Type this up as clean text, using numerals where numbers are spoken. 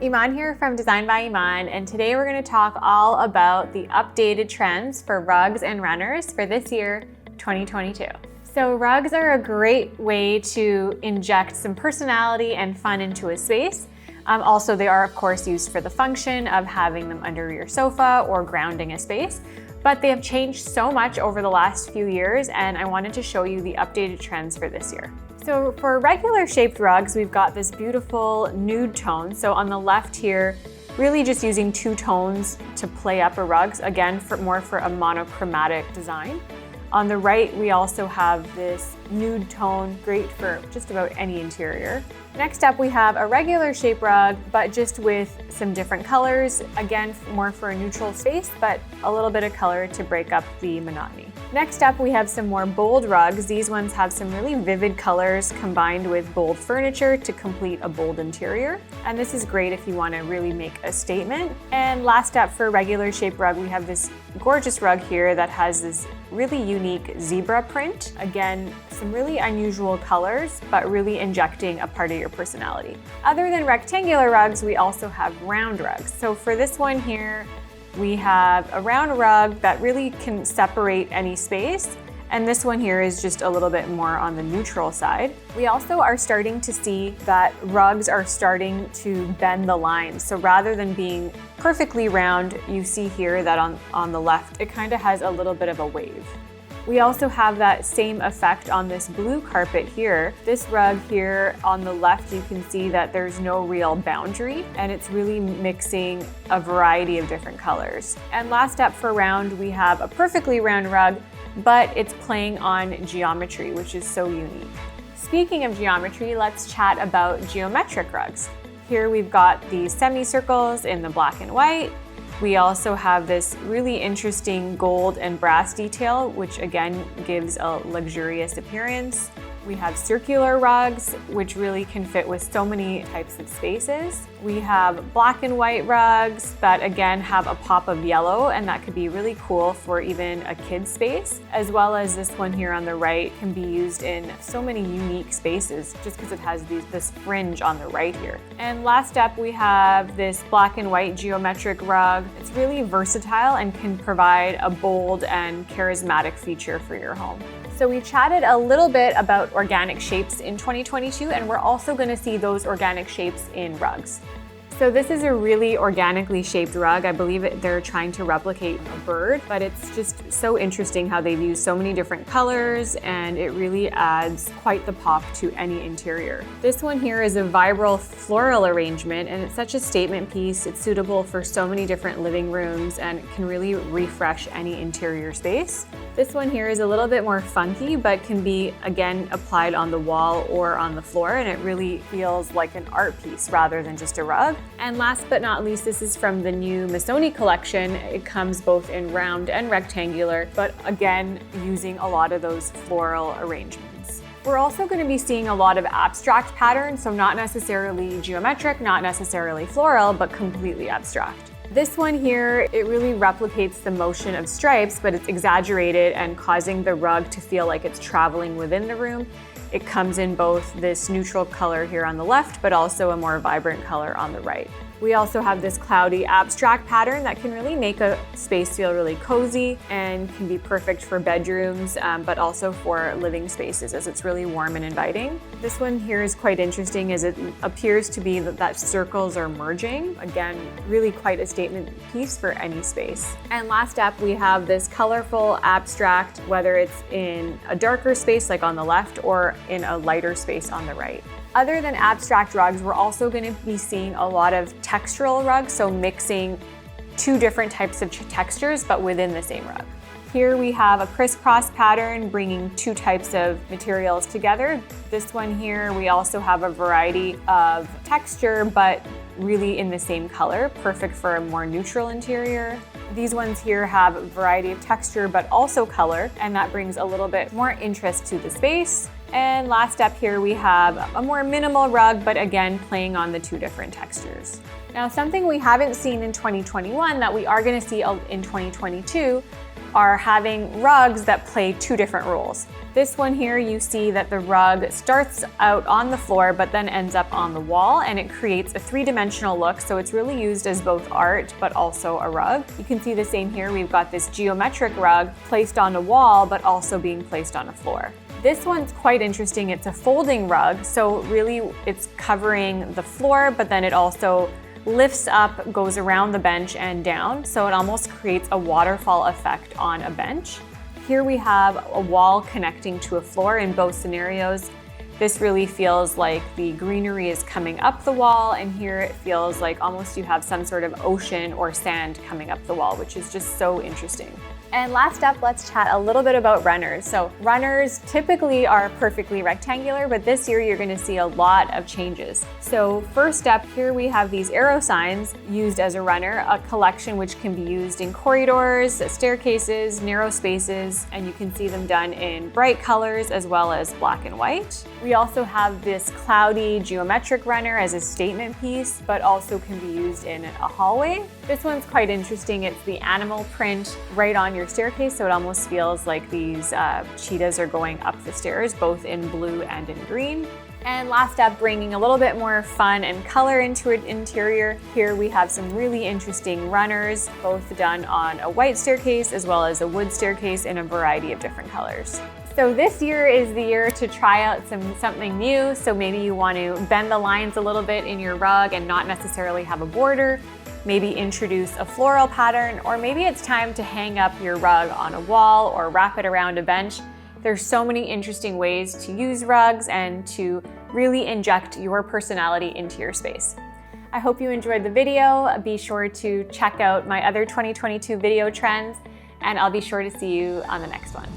Iman here from Design by Iman, and today we're going to talk all about the updated trends for rugs and runners for this year, 2022. So rugs are a great way to inject some personality and fun into a space. Also, they are of course used for the function of having them under your sofa or grounding a space, but they have changed so much over the last few years, and I wanted to show you the updated trends for this year. So for regular shaped rugs, we've got this beautiful nude tone. So on the left here, really just using two tones to play up a rug, again, more for a monochromatic design. On the right, we also have this nude tone, great for just about any interior. Next up, we have a regular shape rug, but just with some different colors. Again, more for a neutral space, but a little bit of color to break up the monotony. Next up, we have some more bold rugs. These ones have some really vivid colors combined with bold furniture to complete a bold interior. And this is great if you want to really make a statement. And last up, for a regular shape rug, we have this gorgeous rug here that has this really unique zebra print. Again, some really unusual colors, but really injecting a part of your personality. Other than rectangular rugs, we also have round rugs. So for this one here, we have a round rug that really can separate any space. And this one here is just a little bit more on the neutral side. We also are starting to see that rugs are starting to bend the lines. So rather than being perfectly round, you see here that on the left, it kind of has a little bit of a wave. We also have that same effect on this blue carpet here. This rug here on the left, you can see that there's no real boundary, and it's really mixing a variety of different colors. And last up for round, we have a perfectly round rug, but it's playing on geometry, which is so unique. Speaking of geometry, let's chat about geometric rugs. Here we've got these semicircles in the black and white. We also have this really interesting gold and brass detail, which again gives a luxurious appearance. We have circular rugs, which really can fit with so many types of spaces. We have black and white rugs that again have a pop of yellow, and that could be really cool for even a kid's space, as well as this one here on the right can be used in so many unique spaces just because it has this fringe on the right here. And last up, we have this black and white geometric rug. It's really versatile and can provide a bold and charismatic feature for your home. So we chatted a little bit about organic shapes in 2022, and we're also going to see those organic shapes in rugs. So this is a really organically shaped rug. I believe they're trying to replicate a bird, but it's just so interesting how they've used so many different colors, and it really adds quite the pop to any interior. This one here is a vibrant floral arrangement, and it's such a statement piece. It's suitable for so many different living rooms, and it can really refresh any interior space. This one here is a little bit more funky, but can be, again, applied on the wall or on the floor, and it really feels like an art piece rather than just a rug. And last but not least, this is from the new Missoni collection. It comes both in round and rectangular, but again, using a lot of those floral arrangements. We're also going to be seeing a lot of abstract patterns, so not necessarily geometric, not necessarily floral, but completely abstract. This one here, it really replicates the motion of stripes, but it's exaggerated and causing the rug to feel like it's traveling within the room. It comes in both this neutral color here on the left, but also a more vibrant color on the right. We also have this cloudy abstract pattern that can really make a space feel really cozy and can be perfect for bedrooms, but also for living spaces as it's really warm and inviting. This one here is quite interesting as it appears to be that circles are merging. Again, really quite a statement piece for any space. And last up, we have this colorful abstract, whether it's in a darker space like on the left or in a lighter space on the right. Other than abstract rugs, we're also going to be seeing a lot of textural rugs, so mixing two different types of textures, but within the same rug. Here we have a crisscross pattern bringing two types of materials together. This one here, we also have a variety of texture, but really in the same color, perfect for a more neutral interior. These ones here have a variety of texture, but also color, and that brings a little bit more interest to the space. And last up here, we have a more minimal rug, but again, playing on the two different textures. Now, something we haven't seen in 2021 that we are gonna see in 2022 are having rugs that play two different roles. This one here, you see that the rug starts out on the floor, but then ends up on the wall, and it creates a three-dimensional look. So it's really used as both art, but also a rug. You can see the same here. We've got this geometric rug placed on a wall, but also being placed on a floor. This one's quite interesting. It's a folding rug. So really it's covering the floor, but then it also lifts up, goes around the bench and down. So it almost creates a waterfall effect on a bench. Here we have a wall connecting to a floor in both scenarios. This really feels like the greenery is coming up the wall, and here it feels like almost you have some sort of ocean or sand coming up the wall, which is just so interesting. And last up, let's chat a little bit about runners. So runners typically are perfectly rectangular, but this year you're gonna see a lot of changes. So first up, here we have these arrow signs used as a runner, a collection which can be used in corridors, staircases, narrow spaces, and you can see them done in bright colors as well as black and white. We also have this cloudy geometric runner as a statement piece, but also can be used in a hallway. This one's quite interesting. It's the animal print right on your staircase, so it almost feels like these cheetahs are going up the stairs, both in blue and in green. And last up, bringing a little bit more fun and color into an interior. Here we have some really interesting runners, both done on a white staircase as well as a wood staircase in a variety of different colors. So this year is the year to try out something new. So maybe you want to bend the lines a little bit in your rug and not necessarily have a border. Maybe introduce a floral pattern, or maybe it's time to hang up your rug on a wall or wrap it around a bench. There's so many interesting ways to use rugs and to really inject your personality into your space. I hope you enjoyed the video. Be sure to check out my other 2022 video trends, and I'll be sure to see you on the next one.